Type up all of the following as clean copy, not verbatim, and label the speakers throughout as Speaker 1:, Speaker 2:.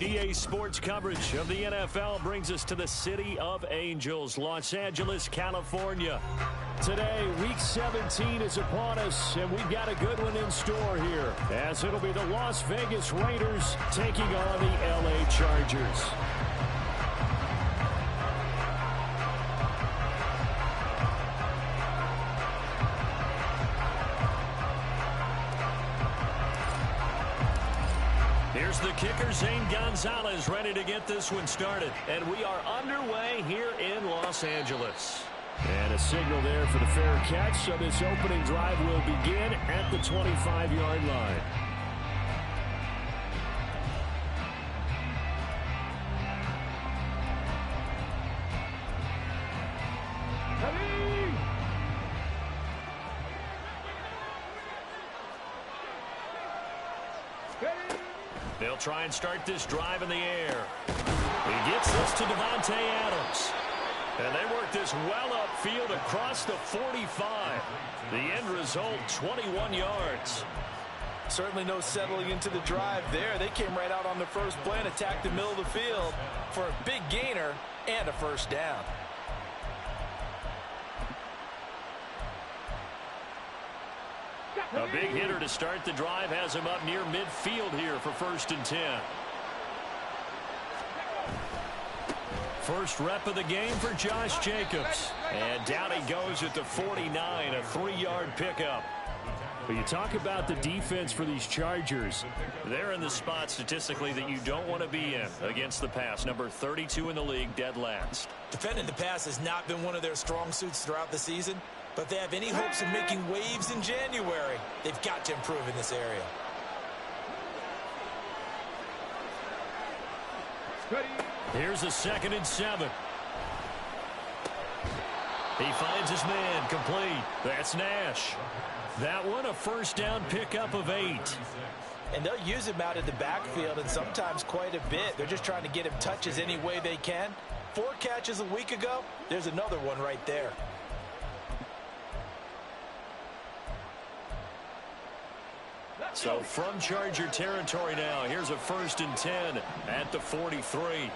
Speaker 1: EA Sports coverage of the NFL brings us to the City of Angels, Los Angeles, California. Today, Week 17 is upon us, and we've got a good one in store here, as it'll be the Las Vegas Raiders taking on the LA Chargers. Here's the kicker, Zane Gonzalez, ready to get this one started. And we are underway here in Los Angeles. And a signal there for the fair catch, so this opening drive will begin at the 25-yard line. They'll try and start this drive in the air. He gets this to Davante Adams. And they work this well upfield across the 45. The end result, 21 yards.
Speaker 2: Certainly no settling into the drive there. They came right out on the first play and attacked the middle of the field for a big gainer and a first down.
Speaker 1: A big hitter to start the drive has him up near midfield here for 1st and 10. First rep of the game for Josh Jacobs. And down he goes at the 49, a 3-yard pickup. But you talk about the defense for these Chargers. They're in the spot statistically that you don't want to be in against the pass. Number 32 in the league, dead last.
Speaker 2: Defending the pass has not been one of their strong suits throughout the season. But if they have any hopes of making waves in January, they've got to improve in this area.
Speaker 1: Here's a 2nd and 7. He finds his man complete. That's Nash. That one a first down pickup of 8.
Speaker 2: And they'll use him out in the backfield and sometimes quite a bit. They're just trying to get him touches any way they can. 4 catches a week ago. There's another one right there.
Speaker 1: So from Charger territory now, here's a 1st and 10 at the 43.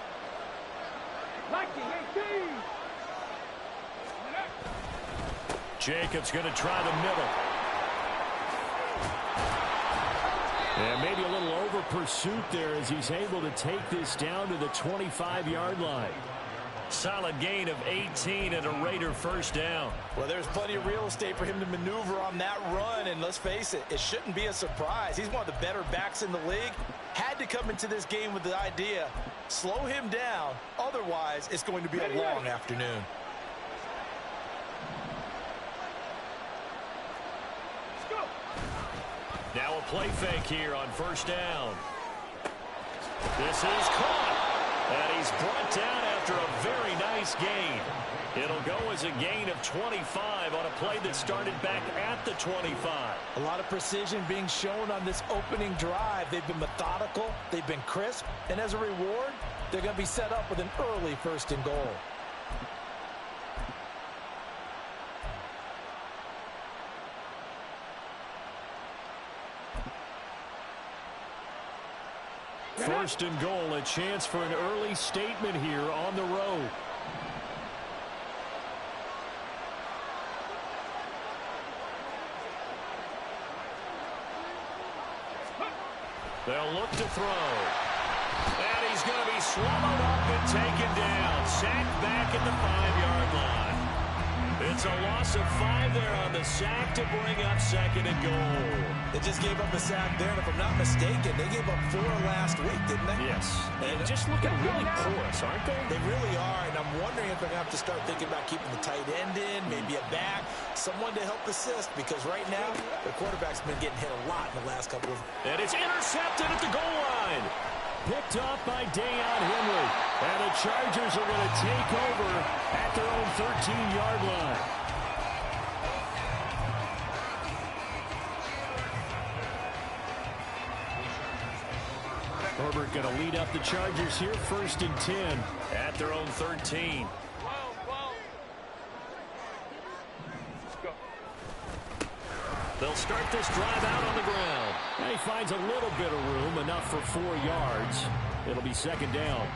Speaker 1: Jacobs going to try the middle. And maybe a little over pursuit there as he's able to take this down to the 25-yard line. Solid gain of 18 and a Raider first down.
Speaker 2: Well, there's plenty of real estate for him to maneuver on that run, and let's face it, it shouldn't be a surprise. He's one of the better backs in the league. Had to come into this game with the idea, slow him down, otherwise it's going to be a long afternoon.
Speaker 1: Now a play fake here on first down. This is caught. And he's brought down after a very nice gain. It'll go as a gain of 25 on a play that started back at the 25.
Speaker 2: A lot of precision being shown on this opening drive. They've been methodical, they've been crisp, and as a reward, they're going to be set up with an early 1st and goal.
Speaker 1: First and goal, a chance for an early statement here on the road. They'll look to throw. And he's going to be swallowed up and taken down. Sacked back at the 5-yard line. It's a loss of 5 there on the sack to bring up 2nd and goal.
Speaker 2: They just gave up a sack there, and if I'm not mistaken, they gave up 4 last week, didn't they?
Speaker 1: Yes. And just looking really porous, aren't they?
Speaker 2: They really are, and I'm wondering if they're going to have to start thinking about keeping the tight end in, maybe a back, someone to help assist, because right now, the quarterback's been getting hit a lot in the last couple of...
Speaker 1: And it's intercepted at the goal line. Picked off by Deion Henry. And the Chargers are going to take over at their own 13-yard line. Herbert going to lead up the Chargers here, 1st and 10 at their own 13. They'll start this drive out on the ground. And he finds a little bit of room, enough for 4 yards. It'll be second down.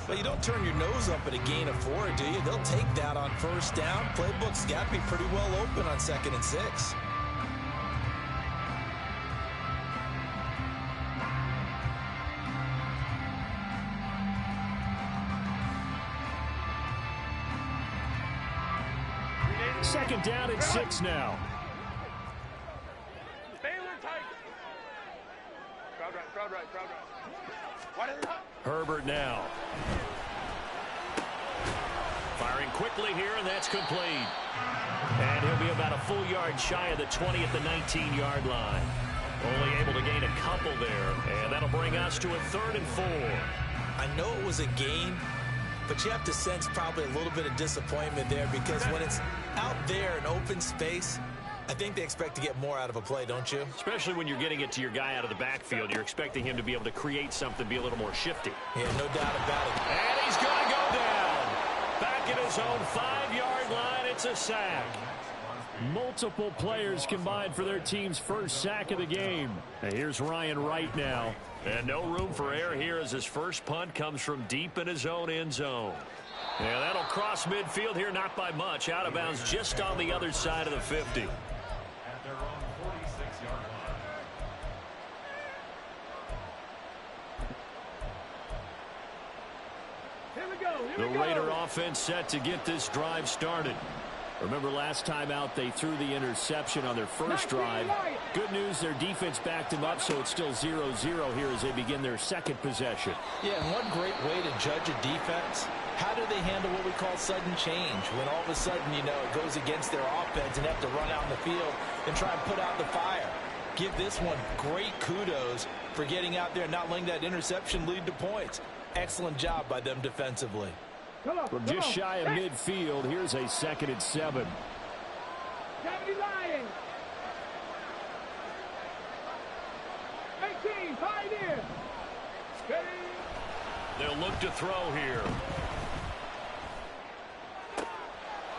Speaker 2: Well, you don't turn your nose up at a gain of 4, do you? They'll take that on first down. Playbook's got to be pretty well open on 2nd and 6.
Speaker 1: Second down and 6 now. Herbert now. Firing quickly here, and that's complete. And he'll be about a full yard shy of the 20 at the 19-yard line. Only able to gain a couple there, and that'll bring us to a 3rd and 4.
Speaker 2: I know it was a gain, but you have to sense probably a little bit of disappointment there, because when it's out there in open space, I think they expect to get more out of a play, don't you?
Speaker 1: Especially when you're getting it to your guy out of the backfield. You're expecting him to be able to create something, be a little more shifty.
Speaker 2: Yeah, no doubt about it.
Speaker 1: And he's going to go down. Back at his own 5-yard line, it's a sack. Multiple players combined for their team's first sack of the game. And here's Ryan Wright now. And no room for error here as his first punt comes from deep in his own end zone. And that'll cross midfield here, not by much. Out of bounds just on the other side of the 50. The Raider offense set to get this drive started. Remember last time out they threw the interception on their first drive. Good news, their defense backed them up, so it's still 0-0 here as they begin their second possession.
Speaker 2: Yeah, and one great way to judge a defense, how do they handle what we call sudden change? When all of a sudden, you know, it goes against their offense and have to run out in the field and try and put out the fire. Give this one great kudos for getting out there and not letting that interception lead to points. Excellent job by them defensively.
Speaker 1: From just shy of midfield, here's a 2nd and 7.
Speaker 3: Lying. 18, Pioneer.
Speaker 1: They'll look to throw here.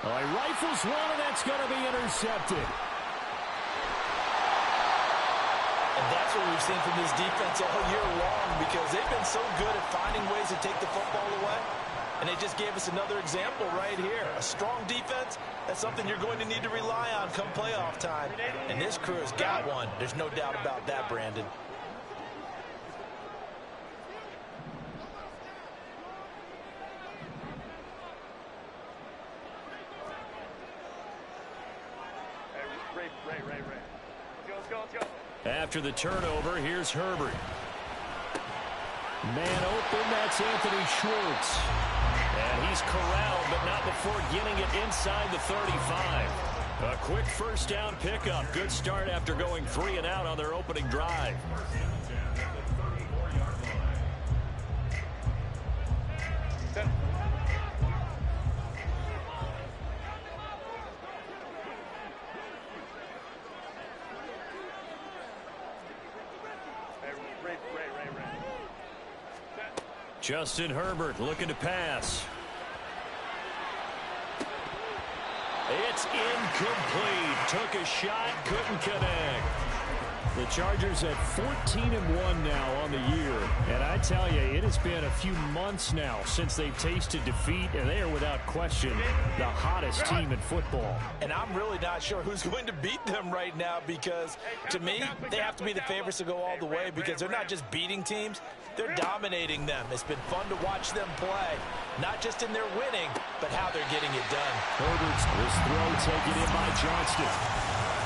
Speaker 1: Oh, he rifles one, and that's going to be intercepted.
Speaker 2: And that's what we've seen from this defense all year long, because they've been so good at finding ways to take the football away. And they just gave us another example right here. A strong defense, that's something you're going to need to rely on come playoff time. And this crew has got one. There's no doubt about that, Brandon.
Speaker 1: After the turnover, here's Herbert. Man open, that's Anthony Schwartz. And he's corralled, but not before getting it inside the 35. A quick first down pickup. Good start after going 3 and out on their opening drive. Justin Herbert looking to pass. It's incomplete. Took a shot, couldn't connect. The Chargers at 14-1 now on the year. And I tell you, it has been a few months now since they've tasted defeat, and they are without question the hottest team in football.
Speaker 2: And I'm really not sure who's going to beat them right now, because to me, they have to be the favorites to go all the way, because they're not just beating teams, they're dominating them. It's been fun to watch them play, not just in their winning, but how they're getting it done.
Speaker 1: Herbert's this throw taken in by Johnston.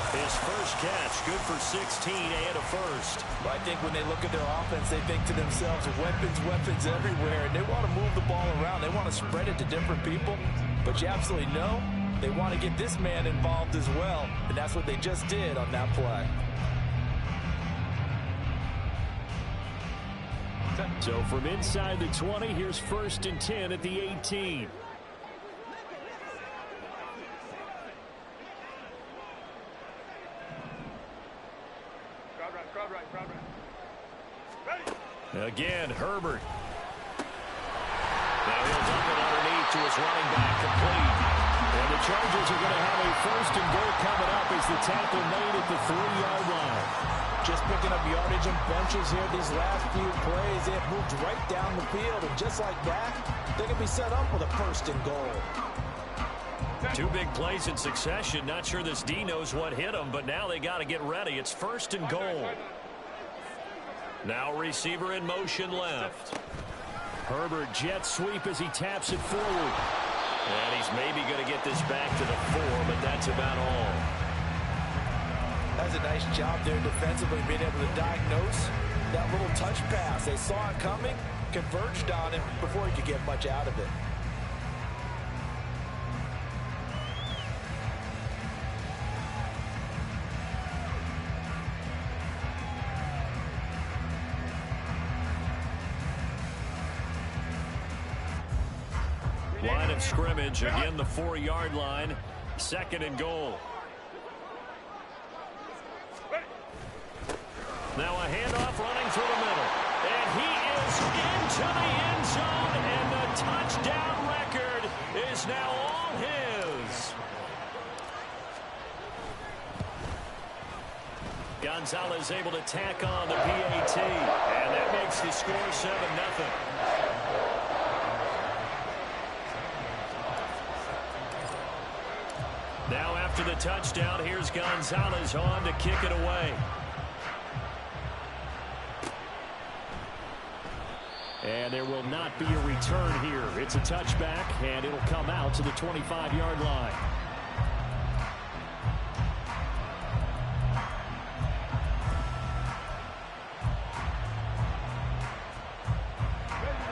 Speaker 1: His first catch, good for 16 and a first.
Speaker 2: Well, I think when they look at their offense, they think to themselves, weapons everywhere, and they want to move the ball around. They want to spread it to different people, but you absolutely know they want to get this man involved as well, and that's what they just did on that play.
Speaker 1: So from inside the 20, here's 1st and 10 at the 18. Again, Herbert. Now he'll dump it underneath to his running back, complete. And the Chargers are going to have a 1st and goal coming up as the tackle made at the 3-yard line.
Speaker 2: Just picking up yardage in bunches here these last few plays. They have moved right down the field, and just like that, they can be set up with a 1st and goal.
Speaker 1: 2 big plays in succession. Not sure this D knows what hit him, but now they got to get ready. It's 1st and goal. Now receiver in motion left. Herbert jet sweep as he taps it forward. And he's maybe going to get this back to the 4, but that's about all.
Speaker 2: That's a nice job there defensively, being able to diagnose that little touch pass. They saw it coming, converged on him before he could get much out of it.
Speaker 1: Line of scrimmage, again the 4-yard line, 2nd and goal. Now a handoff running through the middle. And he is into the end zone, and the touchdown record is now all his. Gonzalez able to tack on the PAT, and that makes the score 7-0. Now after the touchdown, here's Gonzalez on to kick it away. And there will not be a return here. It's a touchback, and it'll come out to the 25-yard line.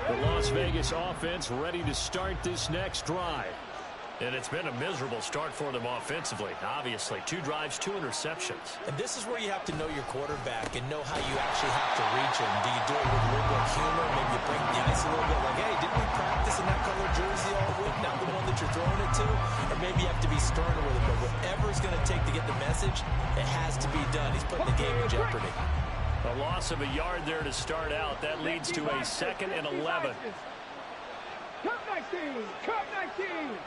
Speaker 1: The Las Vegas offense ready to start this next drive. And it's been a miserable start for them offensively, obviously. 2 drives, 2 interceptions.
Speaker 2: And this is where you have to know your quarterback and know how you actually have to reach him. Do you do it with a little bit of humor? Maybe you break the ice a little bit like, hey, didn't we practice in that color jersey all week? Not the one that you're throwing it to? Or maybe you have to be sterner with it. But whatever it's going to take to get the message, it has to be done. He's putting the game in jeopardy.
Speaker 1: A loss of a yard there to start out. That leads to a 2nd and 11.
Speaker 3: Cup 19! Cup 19!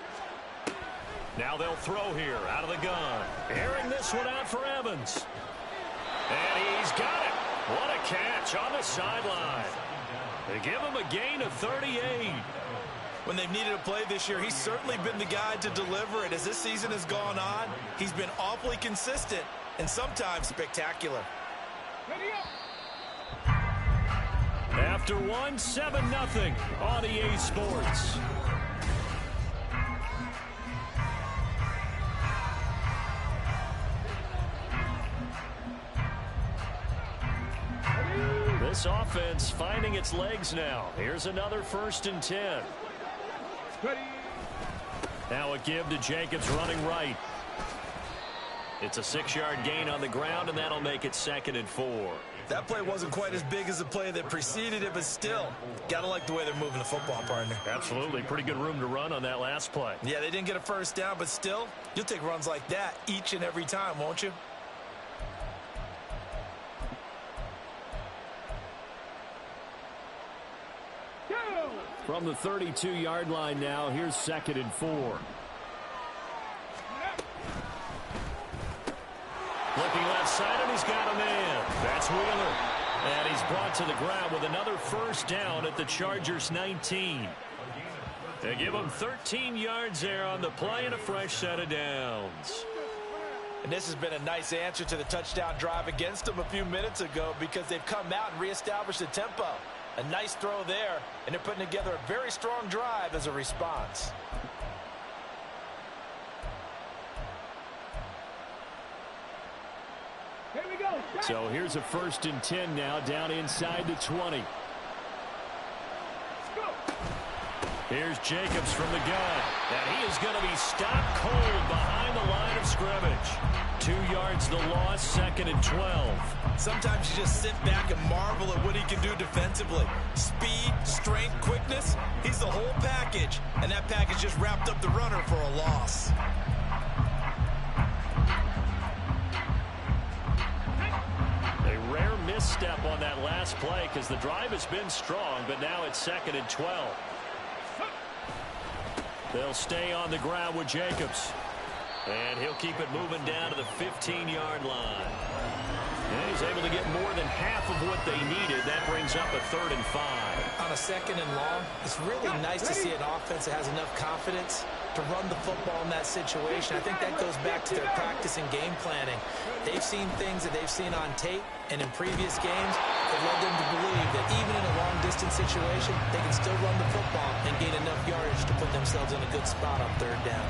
Speaker 1: Now they'll throw here out of the gun. Airing this one out for Evans. And he's got it. What a catch on the sideline. They give him a gain of 38.
Speaker 2: When they've needed a play this year, he's certainly been the guy to deliver it. As this season has gone on, he's been awfully consistent and sometimes spectacular.
Speaker 1: After 7-0 on EA Sports. This offense finding its legs now. Here's another 1st and 10. Now a give to Jacobs running right. It's a 6-yard gain on the ground, and that'll make it 2nd and 4.
Speaker 2: That play wasn't quite as big as the play that preceded it, but still, got to like the way they're moving the football, partner.
Speaker 1: Absolutely. Pretty good room to run on that last play.
Speaker 2: Yeah, they didn't get a 1st down, but still, you'll take runs like that each and every time, won't you?
Speaker 1: From the 32-yard line now, here's 2nd and 4. Looking left side, and he's got a man. That's Wheeler. And he's brought to the ground with another 1st down at the Chargers' 19. They give him 13 yards there on the play and a fresh set of downs.
Speaker 2: And this has been a nice answer to the touchdown drive against them a few minutes ago because they've come out and reestablished the tempo. A nice throw there, and they're putting together a very strong drive as a response.
Speaker 3: Here we go.
Speaker 1: So here's a 1st and 10 now, down inside the 20. Here's Jacobs from the gun. And he is going to be stopped cold behind the line of scrimmage. 2 yards the loss, 2nd and 12.
Speaker 2: Sometimes you just sit back and marvel at what he can do defensively. Speed, strength, quickness, he's the whole package. And that package just wrapped up the runner for a loss.
Speaker 1: A rare misstep on that last play because the drive has been strong, but now it's 2nd and 12. They'll stay on the ground with Jacobs. And he'll keep it moving down to the 15-yard line. And he's able to get more than half of what they needed. That brings up a 3rd and 5.
Speaker 2: On a 2nd and long, it's really nice to see an offense that has enough confidence to run the football in that situation. I think that goes back to their practice and game planning. They've seen things that they've seen on tape, and in previous games, it led them to believe that even in a long-distance situation, they can still run the football and gain enough yardage to put themselves in a good spot on 3rd down.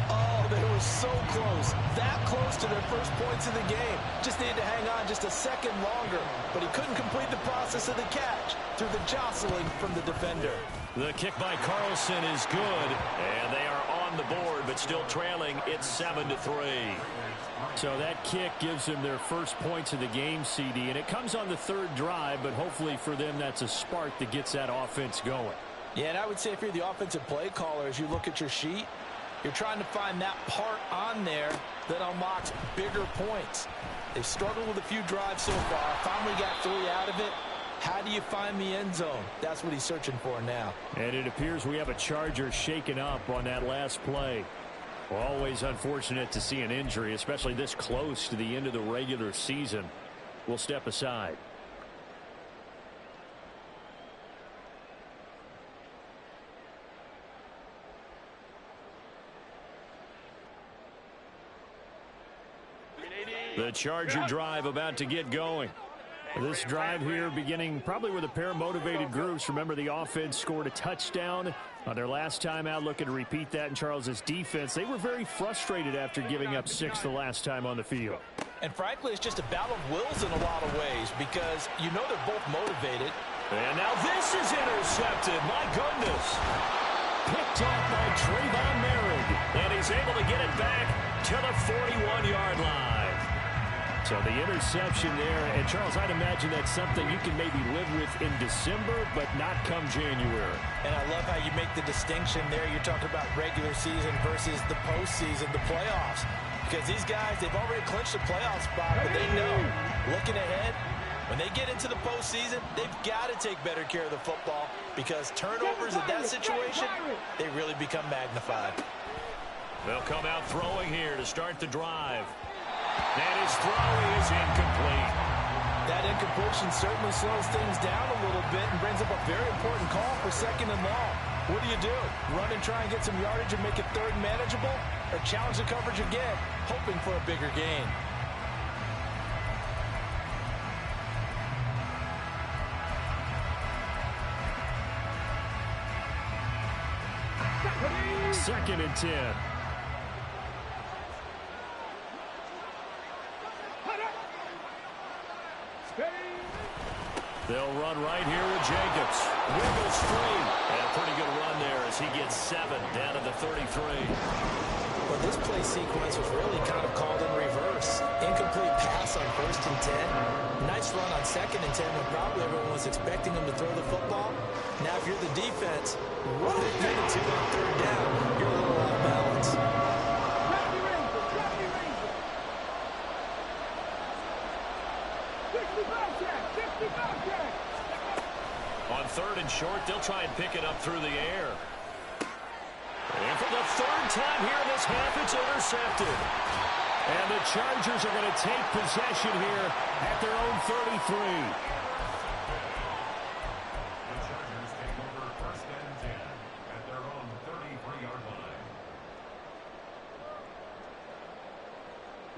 Speaker 2: Oh, they were so close, that close to their first points of the game. Just needed to hang on just a second longer, but he couldn't complete the process of the catch through the jostling from the defender.
Speaker 1: The kick by Carlson is good, and they are on the board, but still trailing. It's 7-3. So that kick gives them their first points of the game, CD, and it comes on the 3rd drive, but hopefully for them that's a spark that gets that offense going.
Speaker 2: Yeah, and I would say if you're the offensive play caller, as you look at your sheet, you're trying to find that part on there that unlocks bigger points. They've struggled with a few drives so far, finally got 3 out of it. How do you find the end zone? That's what he's searching for now. And
Speaker 1: it appears we have a Charger shaken up on that last play. Well, always unfortunate to see an injury, especially this close to the end of the regular season. We'll step aside. The Charger drive about to get going. This drive here beginning probably with a pair of motivated groups. Remember, the offense scored a touchdown on their last time out. Looking to repeat that in Charles's defense. They were very frustrated after giving up 6 the last time on the field.
Speaker 2: And frankly, it's just a battle of wills in a lot of ways because you know they're both motivated.
Speaker 1: And now this is intercepted. My goodness. Picked off by Trayvon Merrick. And he's able to get it back to the 41-yard line. So the interception there, and Charles, I'd imagine that's something you can maybe live with in December, but not come January.
Speaker 2: And I love how you make the distinction there. You're talking about regular season versus the postseason, the playoffs. Because these guys, they've already clinched a playoff spot, but they know, looking ahead, when they get into the postseason, they've got to take better care of the football because turnovers in that situation, they really become magnified.
Speaker 1: They'll come out throwing here to start the drive. And his throw is incomplete.
Speaker 2: That incompletion certainly slows things down a little bit and brings up a very important call for 2nd and long. What do? Run and try and get some yardage and make it 3rd manageable? Or challenge the coverage again, hoping for a bigger gain?
Speaker 1: Second and 10. They'll run right here with Jacobs. Wiggles free. And a pretty good run there as he gets 7 down to the 33.
Speaker 2: Well, this play sequence was really kind of called in reverse. Incomplete pass on 1st and 10. Nice run on 2nd and 10 when probably everyone was expecting him to throw the football. Now, if you're the defense, what are they going to do on 3rd down? You're a little off balance.
Speaker 1: On 3rd and short, they'll try and pick it up through the air. And for the 3rd time here in this half, it's intercepted. And the Chargers are going to take possession here at their own 33.
Speaker 4: The Chargers take over 1st and 10 at their own 33-yard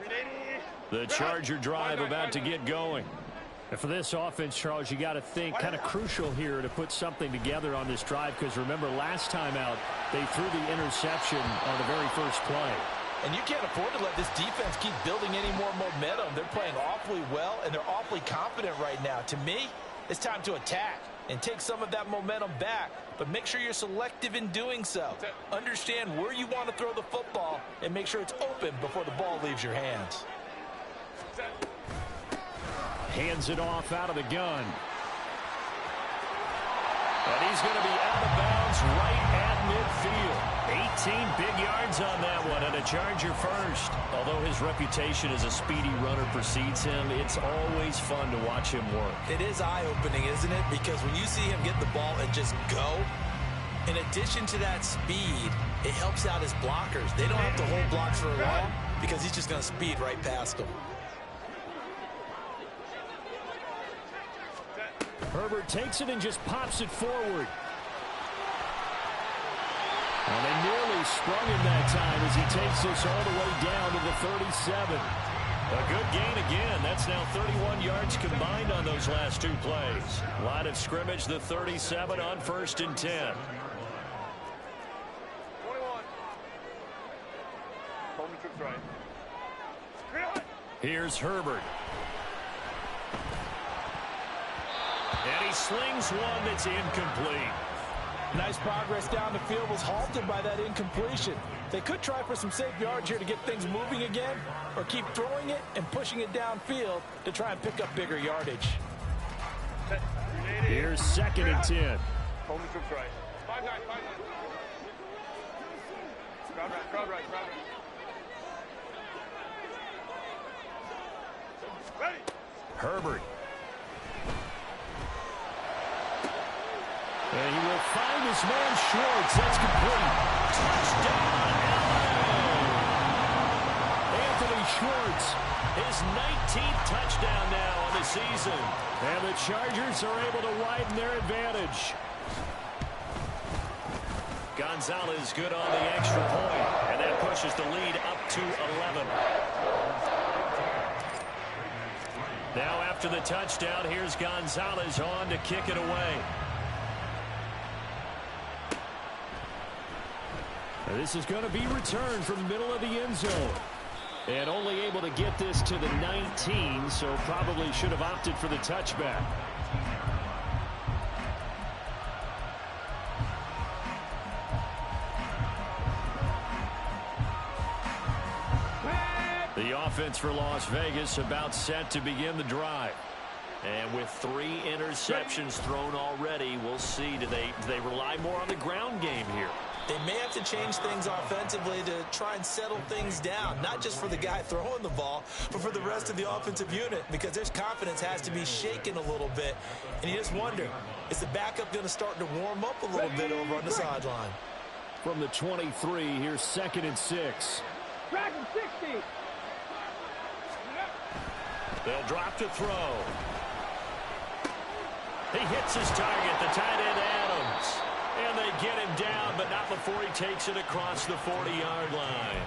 Speaker 4: line.
Speaker 1: The Charger drive about to get going. And for this offense, Charles, you got to think kind of crucial here to put something together on this drive because remember last time out they threw the interception on the very first play.
Speaker 2: And you can't afford to let this defense keep building any more momentum. They're playing awfully well and they're awfully confident right now. To me, it's time to attack and take some of that momentum back, but make sure you're selective in doing so. Understand where you want to throw the football and make sure it's open before the ball leaves your hands.
Speaker 1: Hands it off out of the gun. And he's going to be out of bounds right at midfield. 18 big yards on that one, and a Charger first. Although his reputation as a speedy runner precedes him, it's always fun to watch him work.
Speaker 2: It is eye-opening, isn't it? Because when you see him get the ball and just go, in addition to that speed, it helps out his blockers. They don't have to hold blocks for long because he's just going to speed right past them.
Speaker 1: Herbert takes it and just pops it forward. And they nearly sprung him that time as he takes this all the way down to the 37. A good gain again. That's now 31 yards combined on those last two plays. Line of scrimmage, the 37 on 1st and 10.
Speaker 5: 21. Hold the troops right.
Speaker 1: Here's Herbert. And he slings one that's incomplete.
Speaker 2: Nice progress down the field was halted by that incompletion. They could try for some safe yards here to get things moving again, or keep throwing it and pushing it downfield to try and pick up bigger yardage.
Speaker 1: Here's 2nd and 10.
Speaker 5: Hold the troops right. 5-9, 5-9. Crowd right, crowd right, crowd right. Ready.
Speaker 1: Herbert. And he will find his man Schwartz. That's complete. Touchdown, LA! Anthony Schwartz, his 19th touchdown now on the season. And the Chargers are able to widen their advantage. Gonzalez good on the extra point. And that pushes the lead up to 11. Now after the touchdown, here's Gonzalez on to kick it away. This is going to be returned from the middle of the end zone. And only able to get this to the 19, so probably should have opted for the touchback. The offense for Las Vegas about set to begin the drive. And with 3 interceptions thrown already, we'll see. Do they rely more on the ground game here?
Speaker 2: They may have to change things offensively to try and settle things down, not just for the guy throwing the ball, but for the rest of the offensive unit, because their confidence has to be shaken a little bit. And you just wonder, is the backup going to start to warm up a little bit over on the sideline?
Speaker 1: From the 23, here's 2nd and 6.
Speaker 3: Dragon 60.
Speaker 1: They'll drop to throw. He hits his target, the tight end Adams. And they get him down, but not before he takes it across the 40-yard line.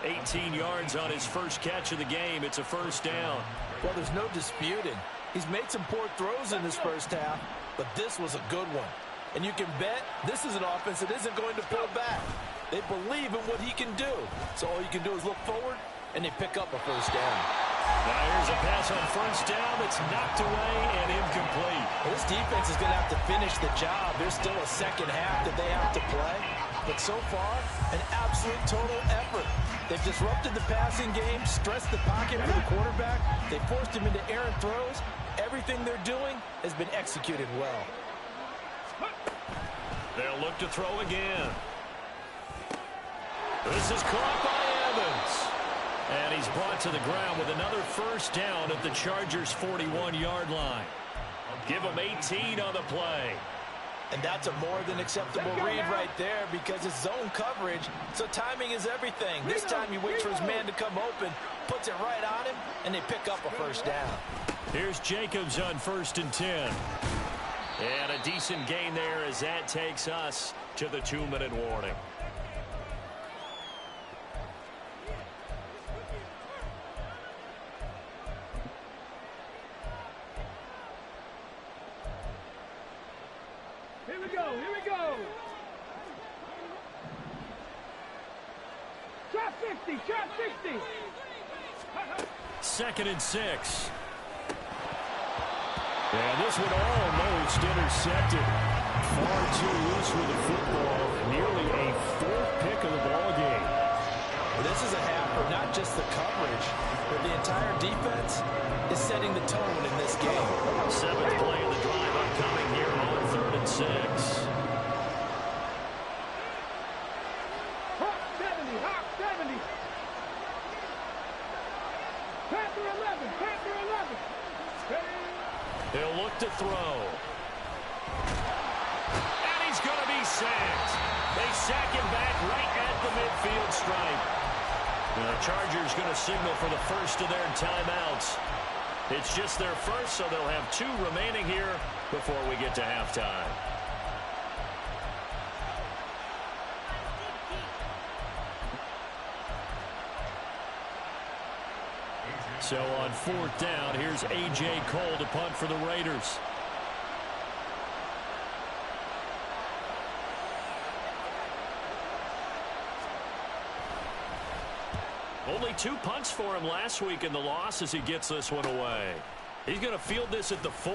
Speaker 1: 18 yards on his first catch of the game. It's a first down.
Speaker 2: Well, there's no disputing. He's made some poor throws in this first half, but this was a good one. And you can bet this is an offense that isn't going to pull back. They believe in what he can do. So all you can do is look forward, and they pick up a first down.
Speaker 1: Now here's a pass on first down that's knocked away and incomplete.
Speaker 2: Well, this defense is going to have to finish the job. There's still a second half that they have to play. But so far, an absolute total effort. They've disrupted the passing game, stressed the pocket for the quarterback. They forced him into errant throws. Everything they're doing has been executed well.
Speaker 1: They'll look to throw again. This is caught by Evans. And he's brought to the ground with another first down at the Chargers' 41-yard line. Give him 18 on the play.
Speaker 2: And that's a more than acceptable read right there because it's zone coverage, so timing is everything. This time he waits for his man to come open, puts it right on him, and they pick up a first down.
Speaker 1: Here's Jacobs on 1st and 10. And a decent gain there as that takes us to the 2-minute warning.
Speaker 3: Here we go, here we go. Shot 60, shot 60.
Speaker 1: 2nd and 6. And this one almost intercepted. Far too loose with the football. Nearly a 4th pick of the ball game.
Speaker 2: Well, this is a half where not just the coverage, but the entire defense is setting the tone in this game.
Speaker 1: 7th play of the drive upcoming here on 3rd and 6.
Speaker 3: Hawk 70, Hawk 70. Panther 11, Panther 11.
Speaker 1: They'll look to throw. And he's going to be sacked. They sack him back right at the midfield stripe. The Chargers going to signal for the first of their timeouts. It's just their first, so they'll have 2 remaining here before we get to halftime. So on 4th down, here's A.J. Cole to punt for the Raiders. Only 2 punts for him last week in the loss as he gets this one away. He's going to field this at the 4.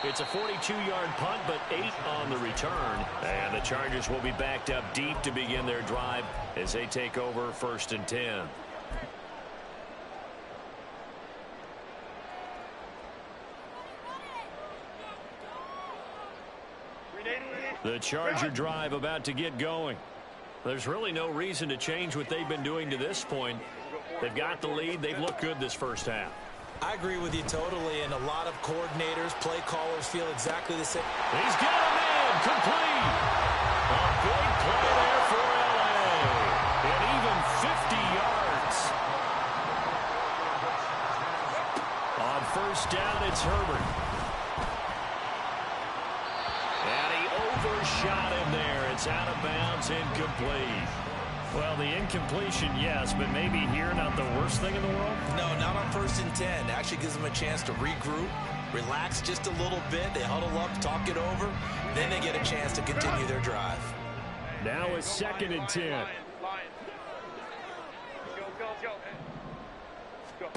Speaker 1: It's a 42-yard punt, but 8 on the return. And the Chargers will be backed up deep to begin their drive as they take over 1st and 10. The Charger drive about to get going. There's really no reason to change what they've been doing to this point. They've got the lead. They've looked good this first half.
Speaker 2: I agree with you totally, and a lot of coordinators, play callers feel exactly the same.
Speaker 1: He's got a man complete. A big play there for L.A. And even 50 yards. On 1st down, it's Herbert. And he overshot him there. It's out of bounds, incomplete. Well, the incompletion, yes, but maybe here not the worst thing in the world?
Speaker 2: No, not on 1st and 10. Actually gives them a chance to regroup, relax just a little bit. They huddle up, talk it over. Then they get a chance to continue their drive.
Speaker 1: Now it's 2nd and 10.
Speaker 5: Lions. Go.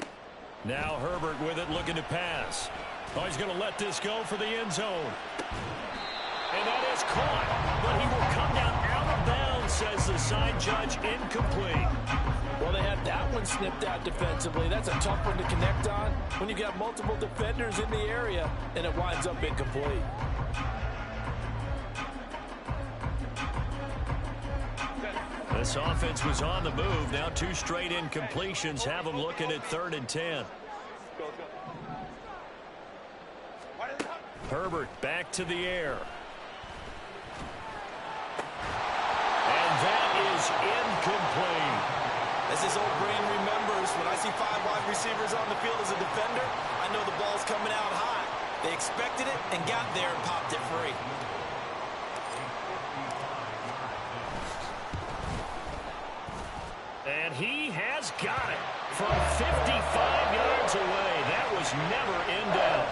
Speaker 1: Now Herbert with it, looking to pass. Oh, he's going to let this go for the end zone. And that is caught, but he will come down out of bounds, says the side judge, incomplete.
Speaker 2: Well, they had that one snipped out defensively. That's a tough one to connect on when you got multiple defenders in the area, and it winds up incomplete.
Speaker 1: This offense was on the move. Now 2 straight incompletions have them looking at 3rd and 10. Herbert back to the air. And that is incomplete.
Speaker 2: As his old brain remembers, when I see 5 wide receivers on the field as a defender, I know the ball's coming out high. They expected it and got there and popped it free.
Speaker 1: And he has got it from 55 yards away. That was never in doubt.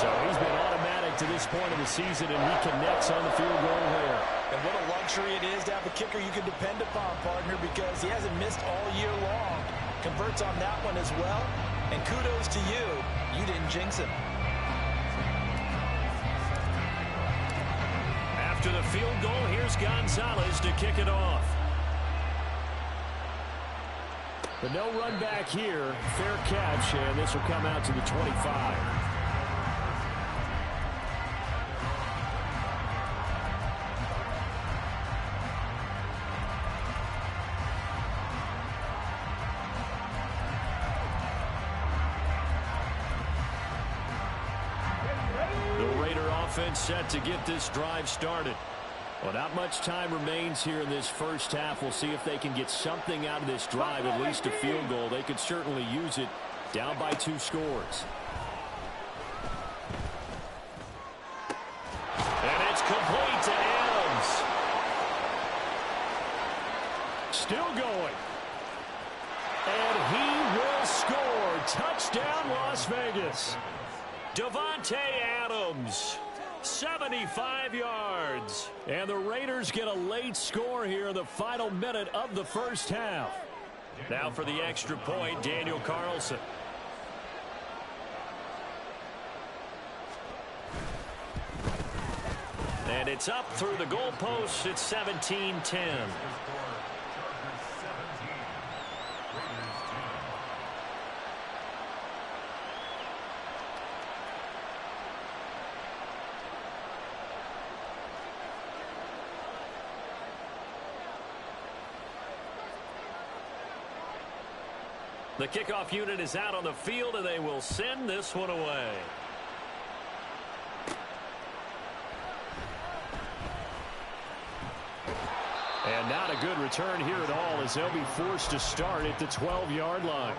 Speaker 1: So he's been automatic to this point of the season, and he connects on the field goal there.
Speaker 2: And what a luxury it is to have a kicker you can depend upon, partner, because he hasn't missed all year long. Converts on that one as well. And kudos to you. You didn't jinx him.
Speaker 1: After the field goal, here's Gonzalez to kick it off. But no run back here. Fair catch, and this will come out to the 25. The Raider offense set to get this drive started. Well, not much time remains here in this first half. We'll see if they can get something out of this drive, at least a field goal. They could certainly use it, down by 2 scores. And it's complete to Adams. Still going. And he will score. Touchdown, Las Vegas. Davante Adams. 75 yards. And the Raiders get a late score here in the final minute of the first half. Now for the extra point, Daniel Carlson. And it's up through the goalposts. It's 17-10. The kickoff unit is out on the field, and they will send this one away. And not a good return here at all, as they'll be forced to start at the 12-yard line.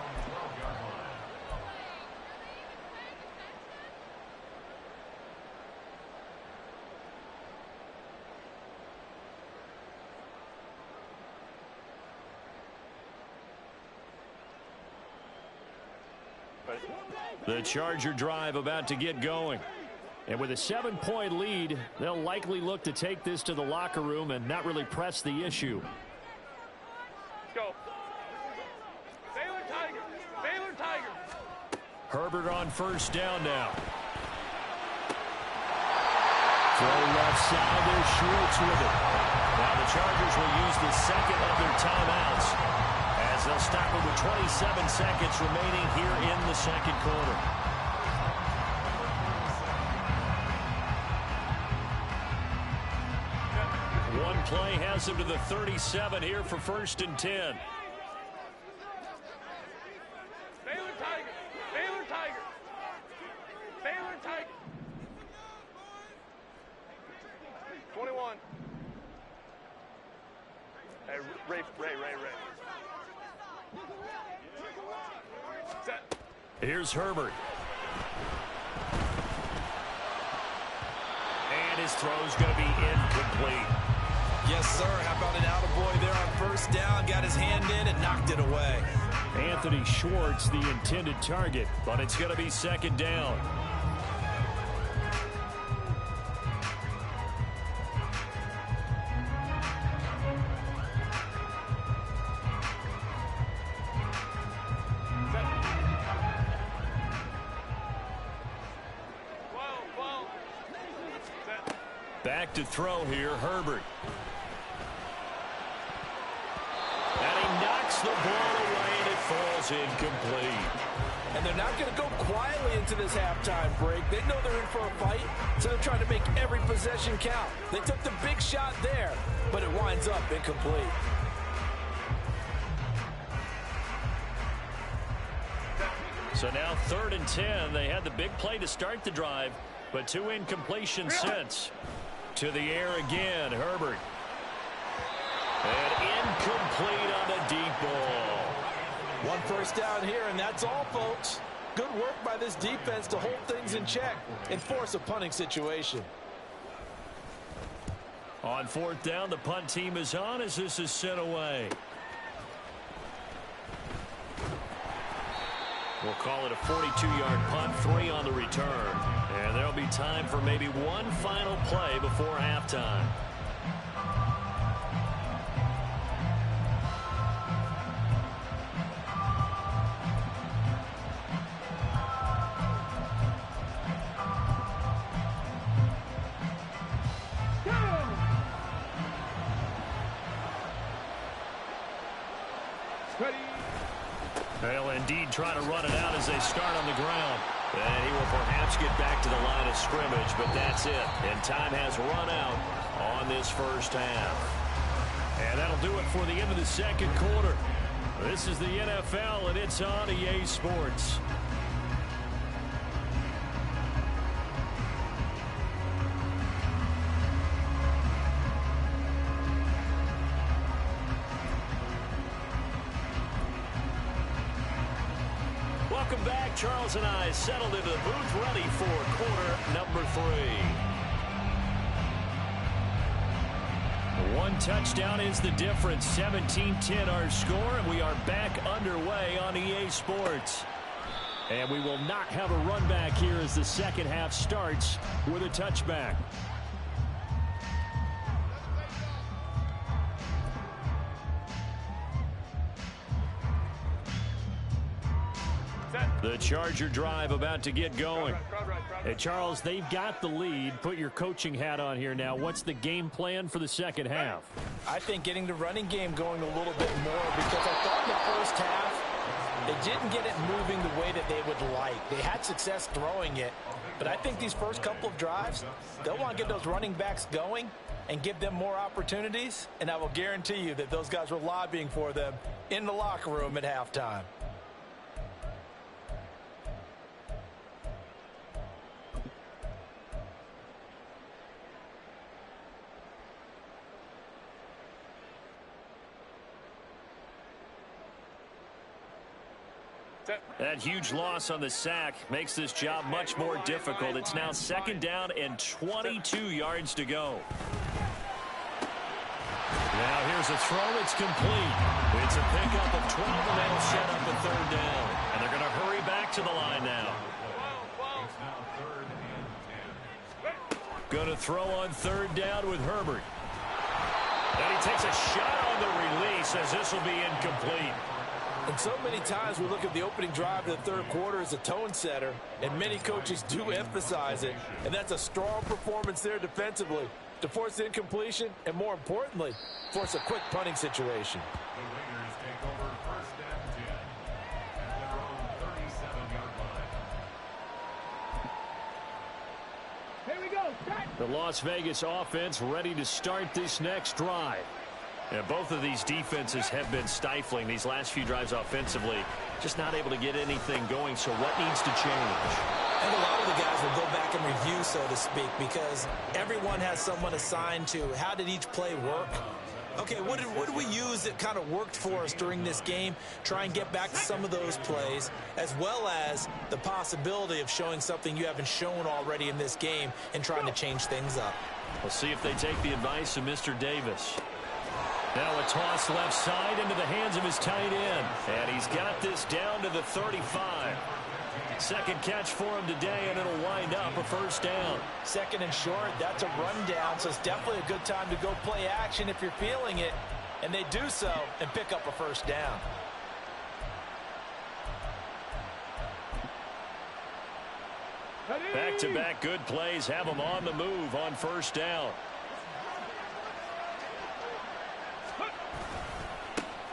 Speaker 1: The Charger drive about to get going. And with a 7-point lead, they'll likely look to take this to the locker room and not really press the issue.
Speaker 5: Go. Baylor Tiger. Baylor Tiger.
Speaker 1: Herbert on first down now. Throw left side. There's Schwartz with it. Now the Chargers will use the second of their timeouts as they'll stop it with 27 seconds remaining here in the second quarter. One play has them to the 37 here for 1st and 10.
Speaker 5: Baylor Tiger. Baylor Tiger. Baylor Tiger. 21. Hey, Ray. Set.
Speaker 1: Here's Herbert. And his throw's going to be incomplete.
Speaker 2: Yes, sir. How about an attaboy there on first down? Got his hand in and knocked it away.
Speaker 1: Anthony Schwartz, the intended target, but it's going to be second down. Back to throw here, Herbert. And he knocks the ball away, and it falls incomplete.
Speaker 2: And they're not going to go quietly into this halftime break. They know they're in for a fight, so they're trying to make every possession count. They took the big shot there, but it winds up incomplete.
Speaker 1: So now 3rd and 10. They had the big play to start the drive, but 2 incompletions since. To the air again, Herbert. And incomplete on the deep ball.
Speaker 2: 1 first down here, and that's all, folks. Good work by this defense to hold things in check and force a punting situation.
Speaker 1: On 4th down, the punt team is on as this is sent away. We'll call it a 42-yard punt, 3 on the return. And there'll be time for maybe one final play before halftime. They'll indeed try to run it out as they start on the ground. And he will perhaps get back to the line of scrimmage, but that's it. And time has run out on this first half. And that'll do it for the end of the second quarter. This is the NFL, and it's on EA Sports. Welcome back. Charles and I settled into the booth, ready for quarter number 3. One touchdown is the difference. 17-10 our score, and we are back underway on EA Sports. And we will not have a run back here as the second half starts with a touchback. The Charger drive about to get going. Hey, Charles, they've got the lead. Put your coaching hat on here now. What's the game plan for the second half?
Speaker 2: I think getting the running game going a little bit more, because I thought in the first half they didn't get it moving the way that they would like. They had success throwing it, but I think these first couple of drives, they'll want to get those running backs going and give them more opportunities, and I will guarantee you that those guys were lobbying for them in the locker room at halftime.
Speaker 1: That huge loss on the sack makes this job much more difficult. It's now 2nd down and 22 yards to go. Now here Here's a throw. It's complete. It's a pickup of 12, and that'll set up a third down. And they're going to hurry back to the line now.
Speaker 4: It's now 3rd and 10.
Speaker 1: Going to throw on third down with Herbert. And he takes a shot on the release as this will be incomplete.
Speaker 2: And so many times we look at the opening drive of the third quarter as a tone setter, and many coaches do emphasize it. And that's a strong performance there defensively to force incompletion and, more importantly, force a quick punting situation.
Speaker 4: The Raiders take over 1st and 10 at their own 37-yard line.
Speaker 3: Here we go. Set.
Speaker 1: The Las Vegas offense ready to start this next drive. And both of these defenses have been stifling these last few drives offensively. Just not able to get anything going, so what needs to change?
Speaker 2: And a lot of the guys will go back and review, so to speak, because everyone has someone assigned to how did each play work. Okay, what did we use that kind of worked for us during this game? Try and get back to some of those plays, as well as the possibility of showing something you haven't shown already in this game and trying to change things up.
Speaker 1: We'll see if they take the advice of Mr. Davis. Now a toss left side into the hands of his tight end. And he's got this down to the 35. Second catch for him today, and it'll wind up a first down.
Speaker 2: Second and short, that's a rundown, so it's definitely a good time to go play action if you're feeling it. And they do so and pick up a first down.
Speaker 1: Back-to-back good plays have them on the move on first down.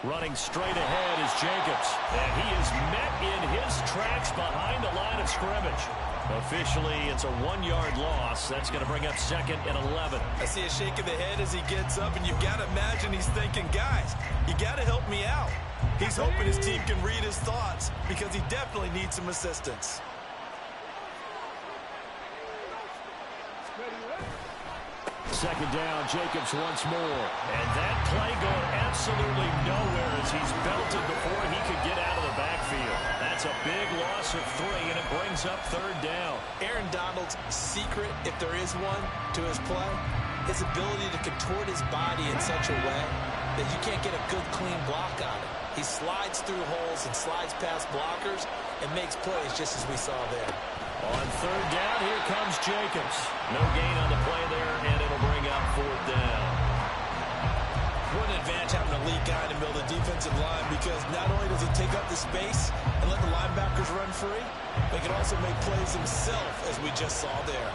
Speaker 1: Running straight ahead is Jacobs. And he is met in his tracks behind the line of scrimmage. Officially, it's a 1-yard loss. That's going to bring up 2nd and 11.
Speaker 2: I see a shake of the head as he gets up, and you've got to imagine he's thinking, guys, you got to help me out. He's hoping his team can read his thoughts because he definitely needs some assistance.
Speaker 1: Second down, Jacobs once more. And that play going absolutely nowhere as he's belted before he could get out of the backfield. That's a big loss of 3, and it brings up third down.
Speaker 2: Aaron Donald's secret, if there is one, to his play, his ability to contort his body in such a way that you can't get a good, clean block on it. He slides through holes and slides past blockers and makes plays just as we saw there.
Speaker 1: On third down, here comes Jacobs. No gain on the play there, and it'll bring up fourth down.
Speaker 2: What an advantage having a lead guy in the middle of the defensive line, because not only does he take up the space and let the linebackers run free, but he can also make plays himself, as we just saw there.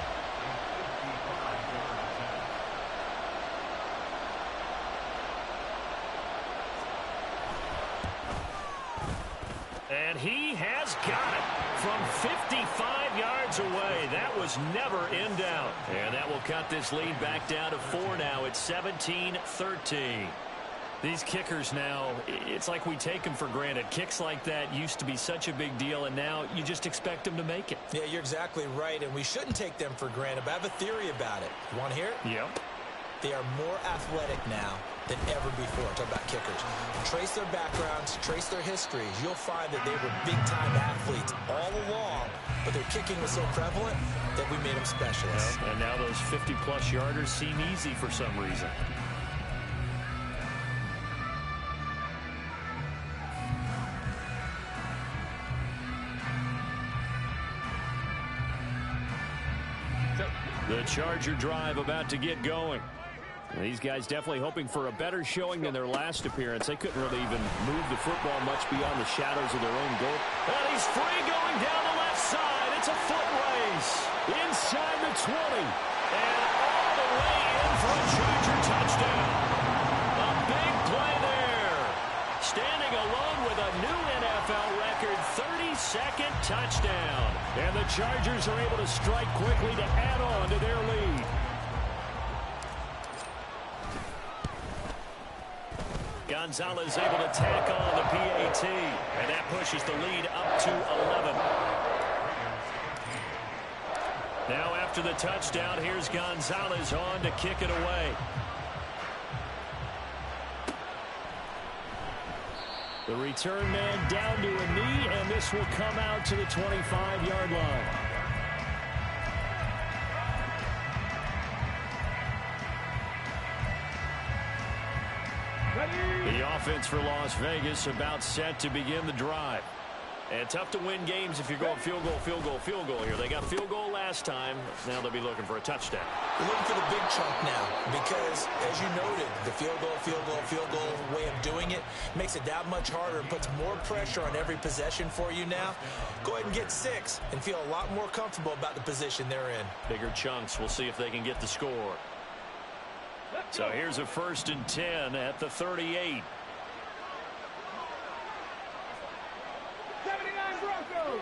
Speaker 1: And he has got it from 55 yards away. That was never in doubt. And that will cut this lead back down to 4 now. It's 17-13. These kickers now, it's like we take them for granted. Kicks like that used to be such a big deal, and now you just expect them to make it.
Speaker 2: Yeah, you're exactly right, and we shouldn't take them for granted. But I have a theory about it. You want to hear it?
Speaker 1: Yep.
Speaker 2: They are more athletic now than ever before. Talk about kickers. Trace their backgrounds, trace their histories. You'll find that they were big-time athletes all along, but their kicking was so prevalent that we made them specialists.
Speaker 1: Well, and now those 50-plus yarders seem easy for some reason. The Charger drive about to get going. These guys definitely hoping for a better showing than their last appearance. They couldn't really even move the football much beyond the shadows of their own goal. And he's free going down the left side. It's a foot race inside the 20. And all the way in for a Charger touchdown. A big play there. Standing alone with a new NFL record 32nd touchdown. And the Chargers are able to strike quickly to add on to their lead. Gonzalez able to tack on the PAT, and that pushes the lead up to 11. Now after the touchdown, here's Gonzalez on to kick it away. The return man down to a knee, and this will come out to the 25-yard line. offense for Las Vegas about set to begin the drive. And tough to win games if you're going field goal, field goal, field goal here. They got field goal last time. Now they'll be looking for a touchdown.
Speaker 2: We're looking for the big chunk now because, as you noted, the field goal way of doing it makes it that much harder and puts more pressure on every possession for you now. Go ahead and get 6 and feel a lot more comfortable about the position they're in.
Speaker 1: Bigger chunks. We'll see if they can get the score. So here's a 1st and 10 at the 38.
Speaker 3: 79 Broncos.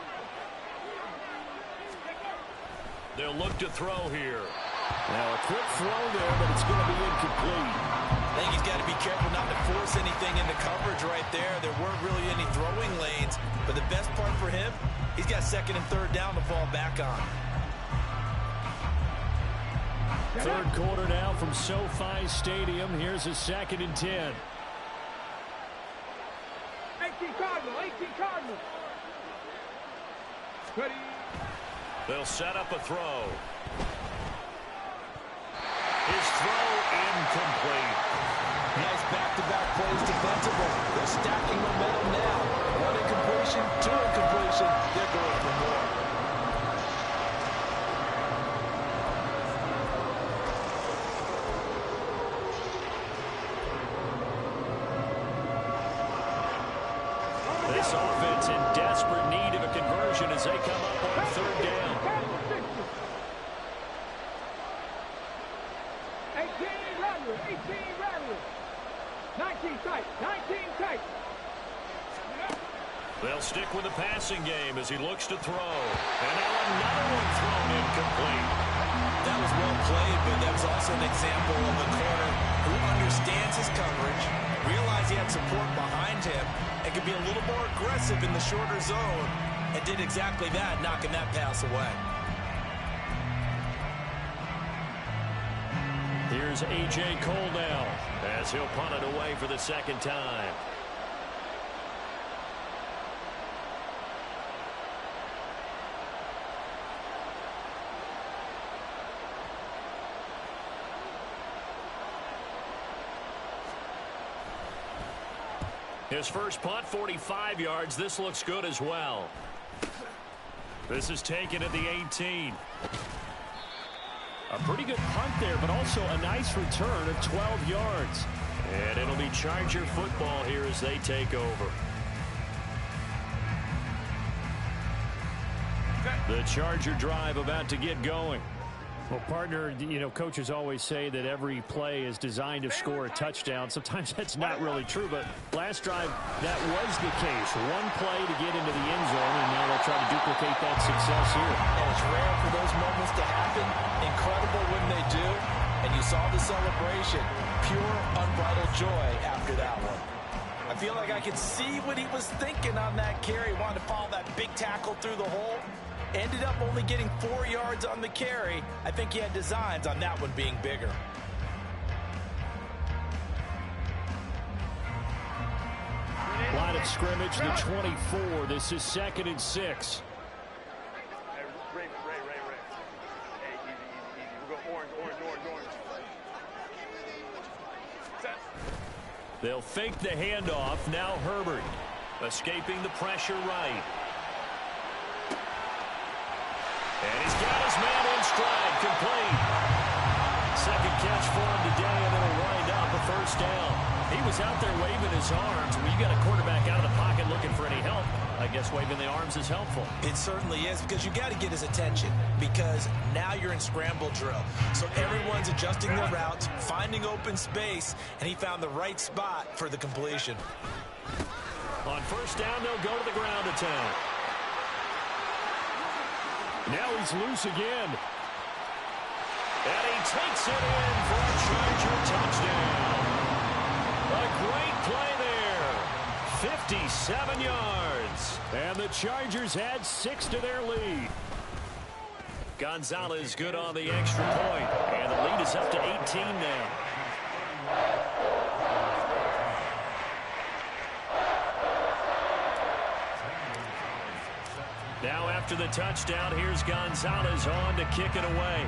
Speaker 1: They'll look to throw here. Now a quick throw there, but it's going to be incomplete.
Speaker 2: I think he's got to be careful not to force anything into coverage right there. There weren't really any throwing lanes, but the best part for him, he's got 2nd and 3rd down to fall back on.
Speaker 1: 3rd quarter now from SoFi Stadium. Here's a 2nd and 10.
Speaker 3: 18 Cardinals. 18 Cardinals. Ready.
Speaker 1: They'll set up a throw. His throw incomplete.
Speaker 2: Nice back-to-back plays defensively. They're stacking momentum now. 1 incompletion, 2 incompletion. They're going for more.
Speaker 1: This offense in desperate need of a conversion as they come up on 3rd down.
Speaker 3: 18 Rattler. 18 Rattler. 19 tight. 19 tight.
Speaker 1: They'll stick with the passing game as he looks to throw. And now another one thrown incomplete.
Speaker 2: That was well played, but that was also an example of a corner who understands his coverage, realized he had support behind him, and could be a little more aggressive in the shorter zone, and did exactly that, knocking that pass away.
Speaker 1: Here's A.J. Cole now as he'll punt it away for the 2nd time. His first punt, 45 yards. This looks good as well. This is taken at the 18. A pretty good punt there, but also a nice return of 12 yards. And it'll be Charger football here as they take over. The Charger drive about to get going. Well, partner, you know, coaches always say that every play is designed to score a touchdown. Sometimes that's not really true, but last drive, that was the case. One play to get into the end zone, and now they'll try to duplicate that success here.
Speaker 2: And it's rare for those moments to happen. Incredible when they do. And you saw the celebration. Pure, unbridled joy after that one. I feel like I could see what he was thinking on that carry. Wanted to follow that big tackle through the hole. Ended up only getting 4 yards on the carry. I think he had designs on that one being bigger.
Speaker 1: Line of scrimmage, the 24. This is 2nd and 6.
Speaker 5: Hey, Ray. Hey, easy. We're going orange. Set.
Speaker 1: They'll fake the handoff. Now Herbert escaping the pressure right. And he's got his man in stride, complete. 2nd catch for him today, and it'll wind up a 1st down. He was out there waving his arms. When you got a quarterback out of the pocket looking for any help, I guess waving the arms is helpful.
Speaker 2: It certainly is, because you got to get his attention, because now you're in scramble drill. So everyone's adjusting their routes, finding open space, and he found the right spot for the completion.
Speaker 1: On 1st down, they'll go to the ground attack. Now he's loose again. And he takes it in for a Charger touchdown. A great play there. 57 yards. And the Chargers add 6 to their lead. Gonzalez good on the extra point. And the lead is up to 18 now. Now after the touchdown, here's Gonzalez on to kick it away.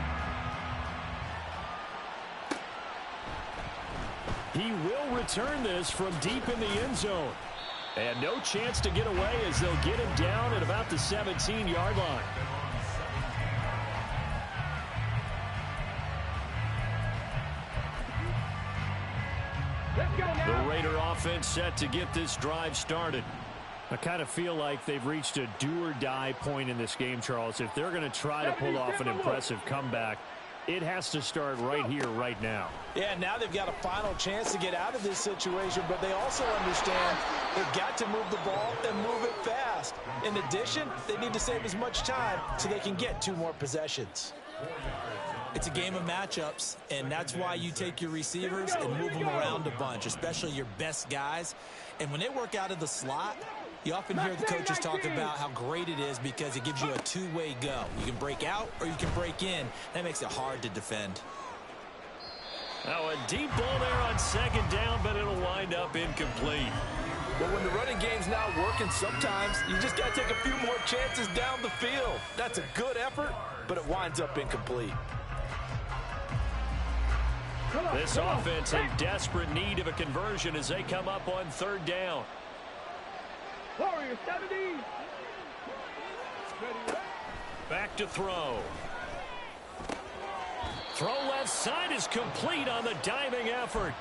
Speaker 1: He will return this from deep in the end zone. And no chance to get away as they'll get him down at about the 17-yard line. The Raider offense set to get this drive started. I kind of feel like they've reached a do-or-die point in this game, Charles. If they're going to try to pull off an impressive comeback, it has to start right here, right now.
Speaker 2: Yeah, now they've got a final chance to get out of this situation, but they also understand they've got to move the ball and move it fast. In addition, they need to save as much time so they can get 2 more possessions.
Speaker 6: It's a game of matchups, and that's why you take your receivers and move them around a bunch, especially your best guys. And when they work out of the slot, you often hear the coaches talk about how great it is because it gives you a two-way go. You can break out or you can break in. That makes it hard to defend.
Speaker 1: Now a deep ball there on 2nd down, but it'll wind up incomplete.
Speaker 2: But when the running game's not working, sometimes you just got to take a few more chances down the field. That's a good effort, but it winds up incomplete.
Speaker 1: This offense in desperate need of a conversion as they come up on 3rd down.
Speaker 3: Warriors 70.
Speaker 1: Back to throw. Throw left side is complete on the diving effort.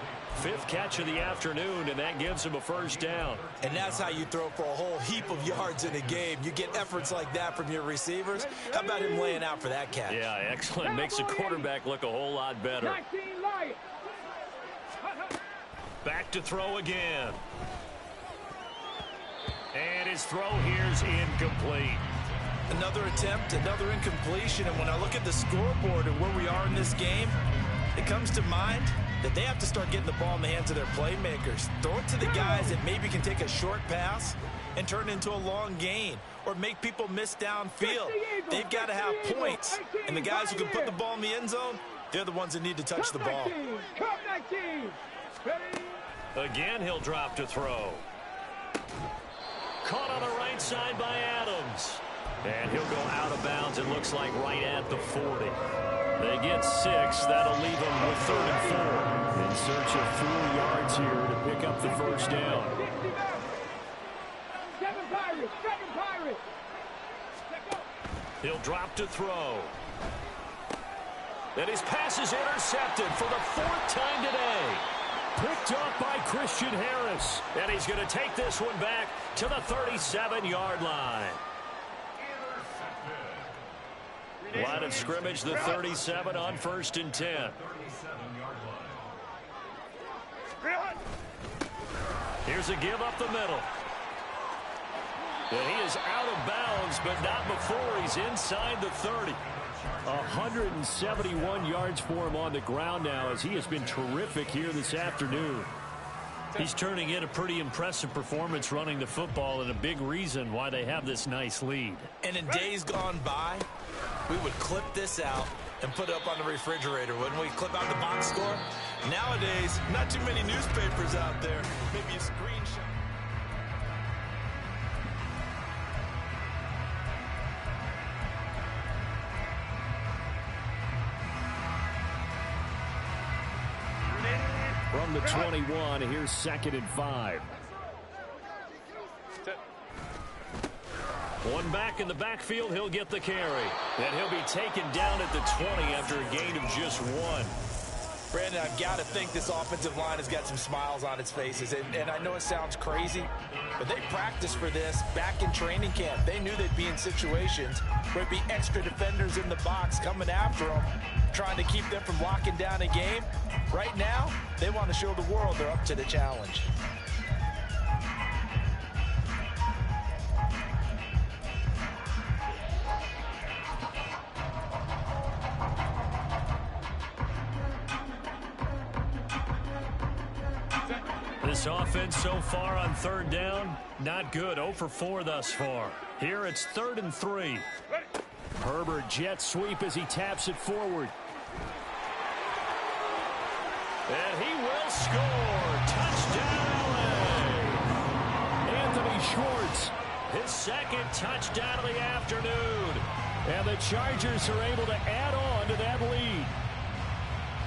Speaker 1: 5th catch of the afternoon, and that gives him a 1st down.
Speaker 2: And that's how you throw for a whole heap of yards in a game. You get efforts like that from your receivers. How about him laying out for that catch?
Speaker 1: Yeah, excellent. Makes the quarterback look a whole lot better.
Speaker 3: 19 Lions.
Speaker 1: Back to throw again. And his throw here's incomplete.
Speaker 2: Another attempt, another incompletion. And when I look at the scoreboard and where we are in this game, it comes to mind that they have to start getting the ball in the hands of their playmakers. Throw it to the guys that maybe can take a short pass and turn it into a long gain or make people miss downfield. They've got to have points. And the guys who can put the ball in the end zone, they're the ones that need to touch the ball.
Speaker 1: Again, he'll drop to throw. Caught on the right side by Adams. And he'll go out of bounds, it looks like right at the 40. They get 6. That'll leave them with 3rd and 4. In search of 4 yards here to pick up the 1st down.
Speaker 3: 7 Pirates.
Speaker 1: He'll drop to throw. And his pass is intercepted for the 4th time today. Picked up by Christian Harris. And he's going to take this one back to the 37-yard line. Line of scrimmage, the 37 on 1st and 10. Here's a give up the middle. And he is out of bounds, but not before he's inside the 30. 171 yards for him on the ground now as he has been terrific here this afternoon. He's turning in a pretty impressive performance running the football and a big reason why they have this nice lead.
Speaker 2: And in days gone by, we would clip this out and put it up on the refrigerator, wouldn't we? Clip out the box score. Nowadays, not too many newspapers out there. Maybe a screenshot.
Speaker 1: From the 21, here's 2nd and 5. One back in the backfield, he'll get the carry. And he'll be taken down at the 20 after a gain of just 1.
Speaker 2: Brandon, I've got to think this offensive line has got some smiles on its faces. And I know it sounds crazy, but they practiced for this back in training camp. They knew they'd be in situations where it'd be extra defenders in the box coming after them, trying to keep them from locking down a game. Right now, they want to show the world they're up to the challenge.
Speaker 1: This offense so far on 3rd down, not good. 0 for 4 thus far. Here it's 3rd and 3. Herbert jet sweep as he taps it forward. And he will score. Touchdown, LA. Anthony Schwartz, his 2nd touchdown of the afternoon. And the Chargers are able to add on to that lead.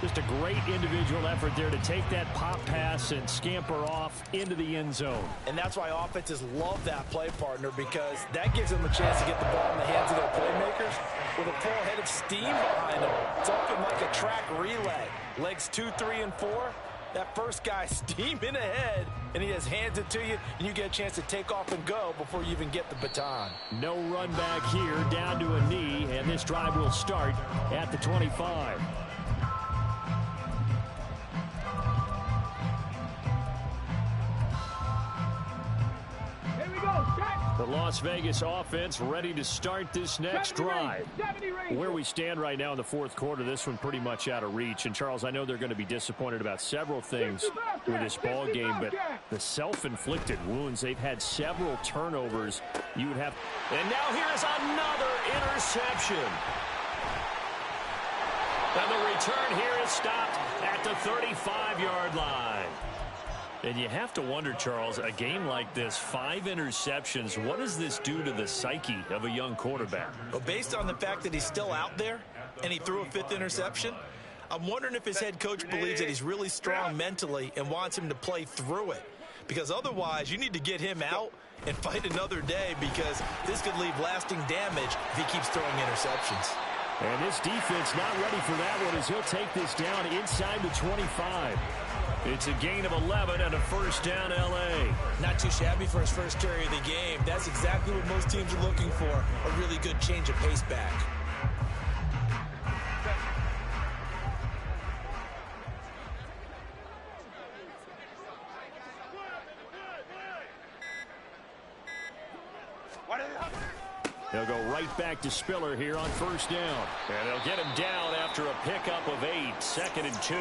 Speaker 1: Just a great individual effort there to take that pop pass and scamper off into the end zone.
Speaker 2: And that's why offenses love that play partner, because that gives them a chance to get the ball in the hands of their playmakers with a full head of steam behind them. It's often like a track relay. Legs 2, 3, and 4. That first guy steaming ahead, and he has hands it to you, and you get a chance to take off and go before you even get the baton.
Speaker 1: No run back here, down to a knee, and this drive will start at the 25. The Las Vegas offense ready to start this next drive. Where we stand right now in the fourth quarter, this one pretty much out of reach. And, Charles, I know they're going to be disappointed about several things with this ball game, but the self-inflicted wounds, they've had several turnovers. You would have. And now here's another interception. And the return here is stopped at the 35-yard line. And you have to wonder, Charles, a game like this, 5 interceptions, what does this do to the psyche of a young quarterback?
Speaker 2: Well, based on the fact that he's still out there and he threw a 5th interception, I'm wondering if his head coach believes that he's really strong mentally and wants him to play through it. Because otherwise, you need to get him out and fight another day, because this could leave lasting damage if he keeps throwing interceptions.
Speaker 1: And this defense not ready for that one, as he'll take this down inside the 25. It's a gain of 11 and a first down, L.A.
Speaker 6: Not too shabby for his first carry of the game. That's exactly what most teams are looking for, a really good change of pace back.
Speaker 1: They'll go right back to Spiller here on first down. And they'll get him down after a pickup of 8, 2nd and 2.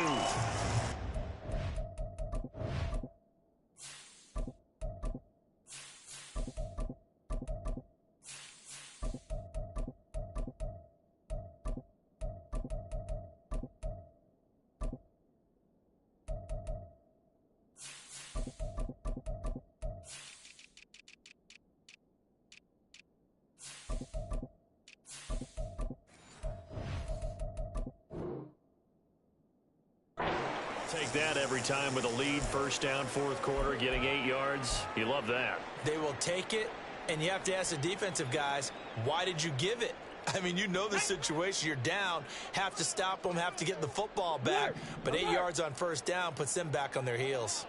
Speaker 1: Take that every time with a lead, first down, fourth quarter, getting 8 yards. You love that.
Speaker 6: They will take it, and you have to ask the defensive guys, why did you give it? I mean, you know the situation. You're down, have to stop them, have to get the football back. But 8 yards on first down puts them back on their heels.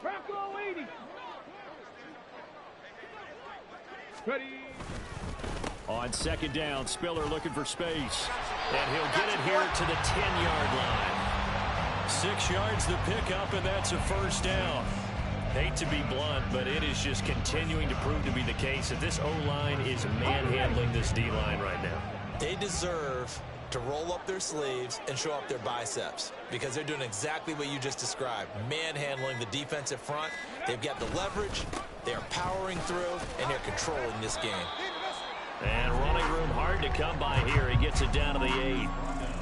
Speaker 3: Bronco 80. Ready.
Speaker 1: On second down, Spiller looking for space. And he'll get it here to the 10-yard line. 6 yards the pickup, and that's a first down. Hate to be blunt, but it is just continuing to prove to be the case that this O-line is manhandling this D-line right now.
Speaker 6: They deserve to roll up their sleeves and show up their biceps, because they're doing exactly what you just described, manhandling the defensive front. They've got the leverage, they're powering through, and they're controlling this game.
Speaker 1: And running room hard to come by here. He gets it down to the 8.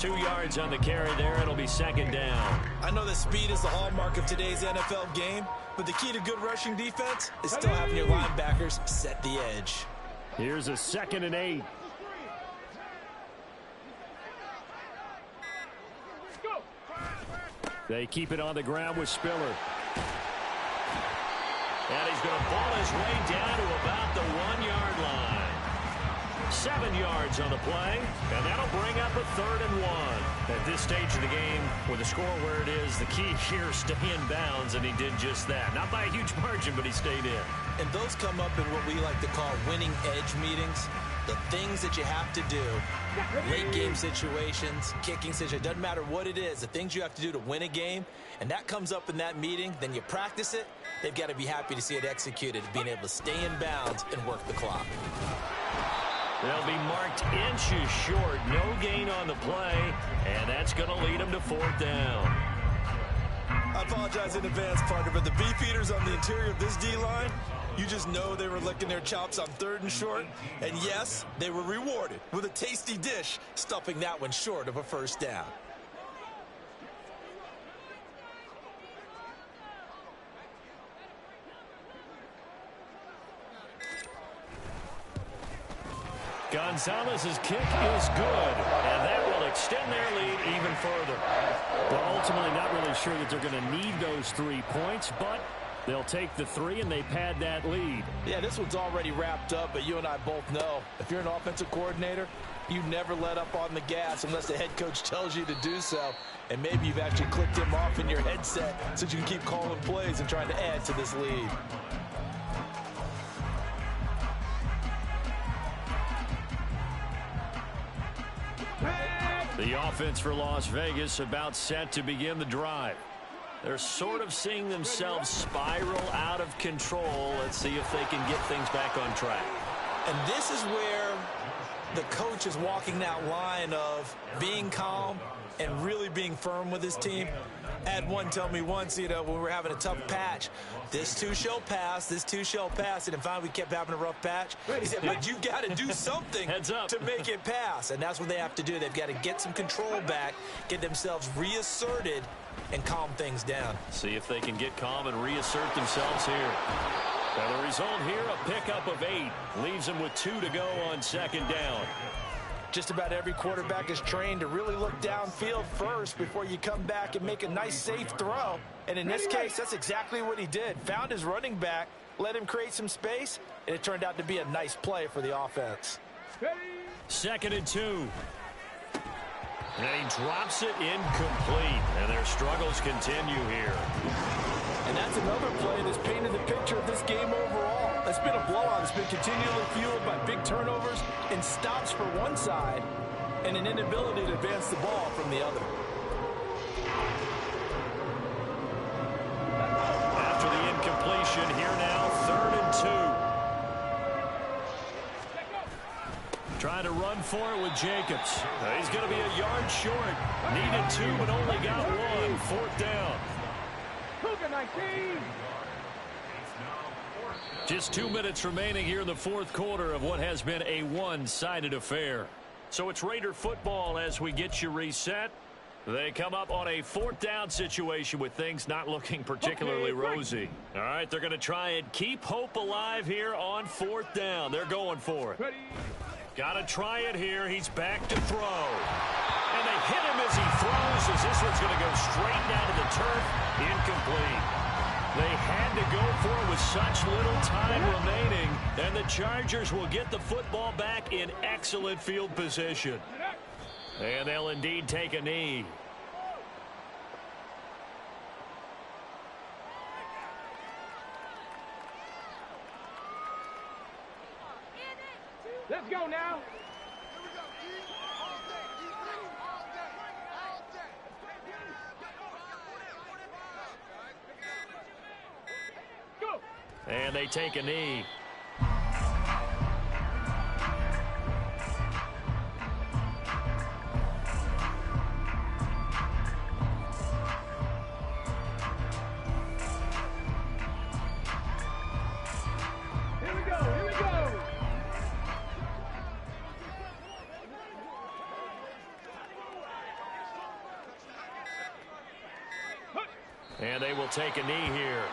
Speaker 1: 2 yards on the carry there. It'll be second down.
Speaker 6: I know that speed is the hallmark of today's NFL game, but the key to good rushing defense is still having your linebackers set the edge.
Speaker 1: Here's a 2nd and 8. They keep it on the ground with Spiller. And he's going to ball his way down to about the 1-yard line. 7 yards on the play, and that'll bring up a 3rd and 1. At this stage of the game, with the score where it is, the key here is stay in bounds, and he did just that. Not by a huge margin, but he stayed in.
Speaker 6: And those come up in what we like to call winning edge meetings. The things that you have to do, late game situations, kicking situations, doesn't matter what it is, the things you have to do to win a game, and that comes up in that meeting, then you practice it, they've got to be happy to see it executed, being able to stay in bounds and work the clock.
Speaker 1: They'll be marked inches short, no gain on the play, and that's going to lead them to 4th down.
Speaker 6: I apologize in advance, partner, but the beefeaters on the interior of this D-line, you just know they were licking their chops on 3rd and short, and yes, they were rewarded with a tasty dish, stuffing that one short of a first down.
Speaker 1: Gonzalez's kick is good, and that will extend their lead even further. Well, ultimately not really sure that they're going to need those 3 points, but they'll take the 3 and they pad that lead.
Speaker 2: Yeah, this one's already wrapped up, but you and I both know if you're an offensive coordinator, you never let up on the gas unless the head coach tells you to do so. And maybe you've actually clicked him off in your headset so you can keep calling plays and trying to add to this lead.
Speaker 1: The offense for Las Vegas about set to begin the drive. They're sort of seeing themselves spiral out of control. Let's see if they can get things back on track.
Speaker 6: And this is where the coach is walking that line of being calm and really being firm with his team. I had one tell me once, when we were having a tough patch, this too shall pass, this too shall pass. And finally we kept having a rough patch. He said, but you got to do something to make it pass. And that's what they have to do. They've got to get some control back, get themselves reasserted, and calm things down.
Speaker 1: See if they can get calm and reassert themselves here. Now the result here, a pickup of 8. Leaves them with 2 to go on second down.
Speaker 2: Just about every quarterback is trained to really look downfield first before you come back and make a nice, safe throw. And in this case, that's exactly what he did. Found his running back, let him create some space, and it turned out to be a nice play for the offense.
Speaker 1: Second and 2. And he drops it incomplete. And their struggles continue here.
Speaker 2: And that's another play that's painted the picture of this game overall. It's been a blowout. It's been continually fueled by big turnovers and stops for one side and an inability to advance the ball from the other.
Speaker 1: After the incompletion, here now, 3rd and 2. Trying to run for it with Jacobs. He's going to be a yard short. Needed 2, but only got 1. 4th down.
Speaker 3: Cougar 19.
Speaker 1: Just 2 minutes remaining here in the 4th quarter of what has been a one-sided affair. So it's Raider football as we get you reset. They come up on a 4th down situation with things not looking particularly rosy. All right, they're going to try and keep hope alive here on 4th down. They're going for it. Got to try it here. He's back to throw. And they hit him as he throws, as this one's going to go straight down to the turf. Incomplete. They had to go for it with such little time remaining, and the Chargers will get the football back in excellent field position. And they'll indeed take a knee.
Speaker 3: Let's go now.
Speaker 1: And they take a knee.
Speaker 3: Here we go. Here we go.
Speaker 1: And they will take a knee here.